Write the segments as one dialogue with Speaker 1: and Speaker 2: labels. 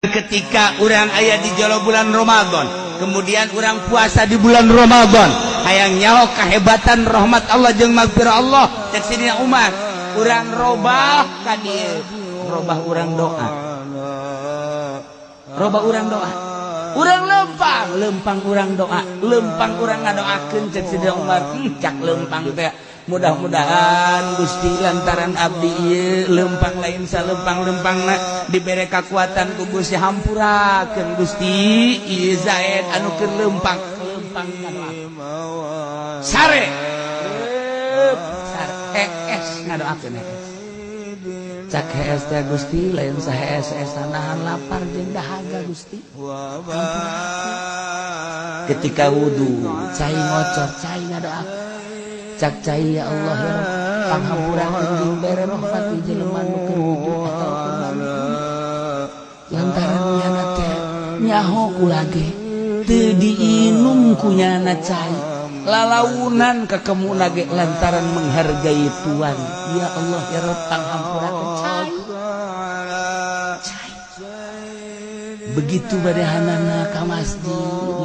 Speaker 1: ketika orang ayah di jolo bulan Ramadan, kemudian orang puasa di bulan Ramadan, hayang nyaho kehebatan rahmat Allah jeung magfirah Allah. Cek sidina Umar, orang robah ka dieu, robah orang doa, robah orang doa, orang lempang orang doa, lempang orang ngadoakeun. Cek sidina Umar, cak lempang teh mudah-mudahan Gusti lantaran abdi ieu lempang lain salempang-lempangna dibere kakuatan ku Gusti, hampurakeun Gusti ieu Zaid anu keur lempang ngadoakeun sare es ngadoakeun cak es teh Gusti lain saha es nahan lapar jeung dahaga Gusti. Ketika wudu cai ngocor cai ngadoakeun cak cai ya Allah ya Rabb panghampurakeun jeung bere rahmat di jelema nu keur wudu atau lantaran nyana teh nyaho kulage teu diinum ku nyana cai lalaunan ka kemuna ge lantaran menghargai Tuhan. Ya Allah ya Rabb panghampurakeun cai begitu badahanana ka masjid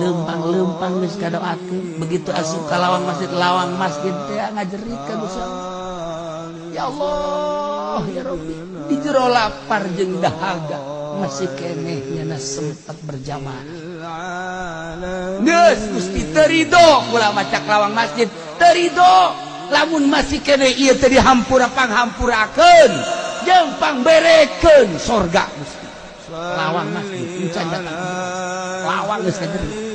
Speaker 1: lempang-lempang geus kadoakeun. Begitu asup ka lawang masjid teh ngajerit ka Gusti Allah, ya Allah ya Rabbi di jero lapar jeung dahaga masih keneh nyana sempat berjamaah. Geus Gusti teu ridho ulah macak lawang masjid, teu ridho lamun masih keneh ieu teh dihampura panghampurakeun jeung pangberekeun sorga Gusti. Lawang masjid encan datang lawang geus kajerit